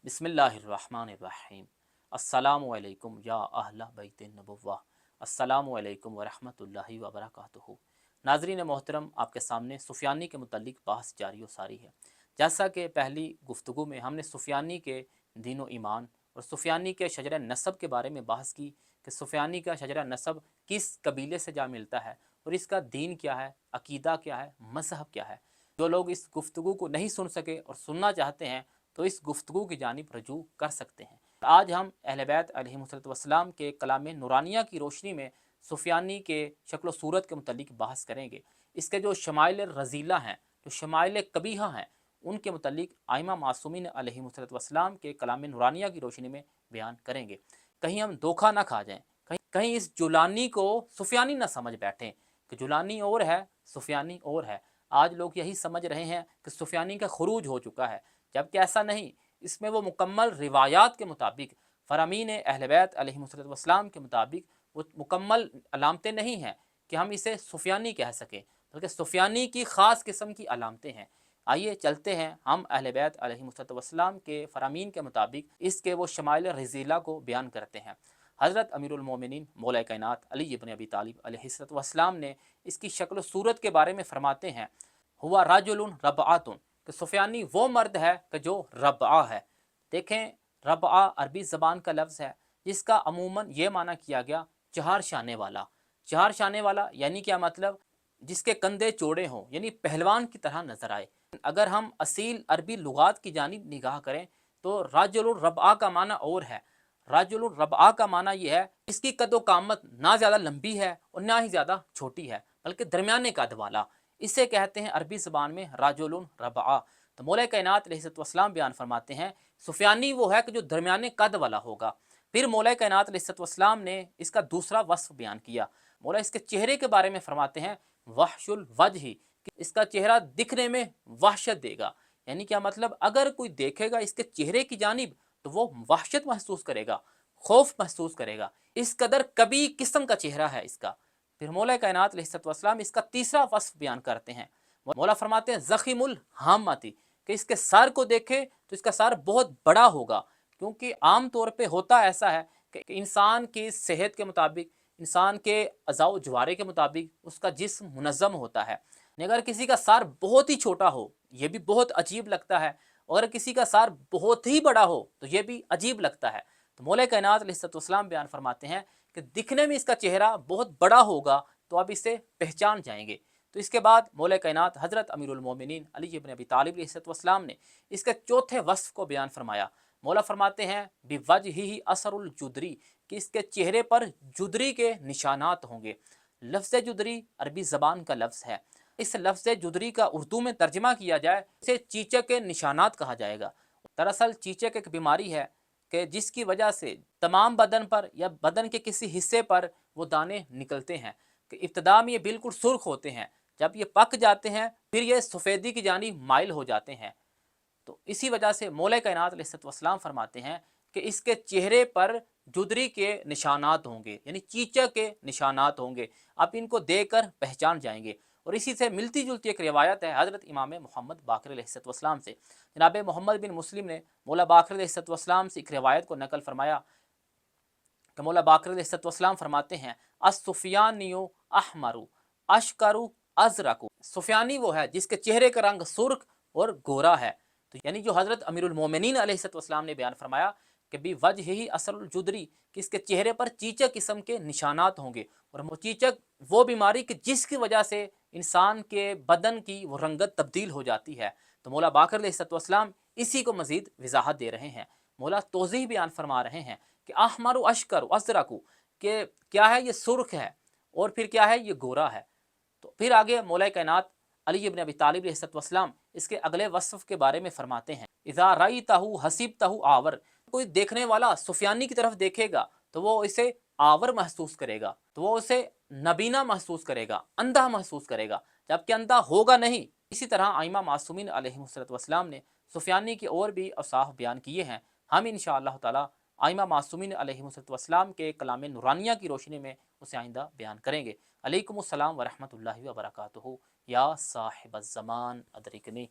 बिस्मिल्लाहिर्रहमानिर्रहीम। अस्सलामु अलैकुम या अहला बैत नबुव्वा। अस्सलामु अलैकुम वरहमतुल्लाहि वबरकातुहू। नाज़रीन मोहतरम, आपके सामने सुफियानी के मुतल्लिक़ बहस जारी व सारी है। जैसा कि पहली गुफ्तगू में हमने सुफियानी के दीन व ईमान और सुफियानी के शजर नसब के बारे में बहस की कि सुफियानी का शजर नसब किस कबीले से जा मिलता है और इसका दीन क्या है, अकीदा क्या है, मज़हब क्या है। जो लोग इस गुफ्तगू को नहीं सुन सके और सुनना चाहते हैं तो इस गुफ्तगू की जानिब रजू कर सकते हैं। आज हम अहले बैत अलैहिमुस्सलातु वस्सलाम के कलाम नूरानिया की रोशनी में सुफियानी के शक्ल सूरत के मुतल्लिक़ बहस करेंगे। इसके जो शमाइल रज़ीला हैं, जो शमाइल कबीहा हैं, उनके मुतल्लिक़ आइमा मासूमीन अलैहिमुस्सलातु वस्सलाम के कलाम नूरानिया की रोशनी में बयान करेंगे। कहीं हम धोखा ना खा जाएँ, कहीं इस जुलानी को सुफियानी ना समझ बैठें कि जुलानी और है, सुफियानी और है। आज लोग यही समझ रहे हैं कि सुफियानी का खुरूज हो चुका है, जबकि ऐसा नहीं। इसमें वो मुकम्मल रिवायात के मुताबिक, फ़रामीन अहले बैत अलैहिमुस्सलातु वस्सलाम के मुताबिक वो मुकम्मल अलामतें नहीं हैं कि हम इसे सुफियानी कह सकें, बल्कि सुफियानी की ख़ास किस्म की अलामतें हैं। आइए चलते हैं, हम अहले बैत अलैहिमुस्सलातु वस्सलाम के फ़रामीन के मुताबिक इसके वो शमाइल रज़ीला को बयान करते हैं। हज़रत अमीरुल मोमिनीन मौला कायनात अली इब्न अबी तालिब अलैहिस्सलातु वस्सलाम ने इसकी शक्ल सूरत के बारे में फ़रमाते हैं, हुआ राजुलुन रबआतुन, कि सुफियानी वो मर्द है कि जो रबआ है। देखें, रबआ अरबी ज़बान का लफ्ज़ है जिसका अमूमन ये माना किया गया चार शाने वाला। चार शाने वाला यानी क्या मतलब? जिसके कंधे चौड़े हों, यानी पहलवान की तरह नज़र आए। अगर हम असील अरबी लुगात की जानिब निगाह करें तो राजुलुर रबआ का माना और है। राजुलुर रबआ का माना यह है इसकी कदो कामत ना ज़्यादा लंबी है और ना ही ज़्यादा छोटी है, बल्कि दरमियाने कद वाला। इसे कहते हैं अरबी ज़बान में राजुलुन रबआ। तो मौला कायनात अलैहिस्सलातु वस्सलाम बयान फरमाते हैं सुफियानी वो है कि जो दरमियाने कद वाला होगा। फिर मौला कायनात अलैहिस्सलातु वस्सलाम ने इसका दूसरा वस्फ बयान किया। मौला इसके चेहरे के बारे में फरमाते हैं वहशुल वजही, कि इसका चेहरा दिखने में वहशत देगा। यानी क्या मतलब? अगर कोई देखेगा इसके चेहरे की जानिब तो वो वहशत महसूस करेगा, खौफ महसूस करेगा। इस कदर कभी किस्म का चेहरा है इसका। फिर मौला कायनात अलैहिस्सलातु वस्सलाम इसका तीसरा वस्फ बयान करते हैं। मौला फरमाते हैं ज़ख़ीमुल हामती, कि इसके सर को देखे तो इसका सर बहुत बड़ा होगा, क्योंकि आम तौर पे होता ऐसा है कि इंसान की सेहत के मुताबिक, इंसान के अज़ाव जवारे के मुताबिक उसका जिस्म मुनज़्ज़म होता है। अगर किसी का सर बहुत ही छोटा हो, ये भी बहुत अजीब लगता है, और किसी का सर बहुत ही बड़ा हो तो ये भी अजीब लगता है। तो मौला कायनात अलैहिस्सलातु वस्सलाम बयान फरमाते हैं कि दिखने में इसका चेहरा बहुत बड़ा होगा तो आप इसे पहचान जाएंगे। तो इसके बाद मौला कायनात हज़रत अमीरुल मोमिनीन अली इब्न अबी तालिब अलैहिस्सलातु वस्सलाम ने इसके चौथे वस्फ को बयान फरमाया। मौला फरमाते हैं बिवजहिही असरुल जुदरी, कि इसके चेहरे पर जुदरी के निशानात होंगे। लफ्ज़ जुदरी अरबी ज़बान का लफ्ज़ है। इस लफ्ज़ जुदरी का उर्दू में तर्जमा किया जाए इसे चीचक के निशानात कहा जाएगा। दरअसल चीचक एक बीमारी है कि जिसकी वजह से तमाम बदन पर या बदन के किसी हिस्से पर वो दाने निकलते हैं, कि इब्तदा में ये बिल्कुल सुर्ख होते हैं, जब ये पक जाते हैं फिर ये सफ़ेदी की जानिब माइल हो जाते हैं। तो इसी वजह से मौला कायनात अलैहिस्सलातु वस्सलाम फरमाते हैं कि इसके चेहरे पर जुदरी के निशानात होंगे, यानी चीचक के निशानात होंगे। आप इनको देखकर पहचान जाएंगे। और इसी से मिलती जुलती एक रिवायत है हज़रत इमाम मोहम्मद बाक़िर अलैहिस्सलातु वस्सलाम से। जनाब मोहम्मद बिन मुस्लिम ने मौला बाक़िर अलैहिस्सलातु वस्सलाम से एक रिवायत को नकल फरमाया कि मौला बाक़िर अलैहिस्सलातु वस्सलाम फरमाते हैं अस-सुफ़ियानियु अहमरु अशकरु अज़रकु, सुफियानी वो है जिसके चेहरे का रंग सुर्ख और गोरा है। तो यानी जो हज़रत अमीरुल मोमिनीन अलैहिस्सलातु वस्सलाम ने बयान फरमाया कि बी वजहिही असरुल जुदरी, कि इसके चेहरे पर चीचक किस्म के निशानात होंगे। और वो चीचक वो बीमारी कि जिसकी वजह से इंसान के बदन की वो रंगत तब्दील हो जाती है। तो मौला बाक़िर अलैहिस्सलातु वस्सलाम इसी को मज़ीद वज़ाहत दे रहे हैं। मौला तौज़ीह बयान फरमा रहे हैं कि अहमरु अशकरु अज़रकु, के क्या है? ये सुर्ख है और फिर क्या है? ये गोरा है। तो फिर आगे मौला कायनात अली इब्न अबी तालिब अलैहिस्सलातु वस्सलाम इसके अगले वस्फ के बारे में फरमाते हैं इज़ा रअयतहु हसिबतहु आवर, कोई देखने वाला सुफियानी की तरफ देखेगा तो वो इसे आवर महसूस करेगा, तो वो उसे नबीना महसूस करेगा, अंधा महसूस करेगा, जबकि अंधा होगा नहीं। इसी तरह आइमा मासूमीन अलैहिमुस्सलातु वस्सलाम ने सुफियानी की और भी औसाफ बयान किए हैं। हम इंशाअल्लाह ताला आइमा मासूमीन अलैहिमुस्सलातु वस्सलाम के कलाम नूरानिया की रोशनी में उसे आइंदा बयान करेंगे। अलैकुमुस्सलाम व रहमतुल्लाहि व बरकातुहू। या साहिबज़्ज़मान अदरिकनी।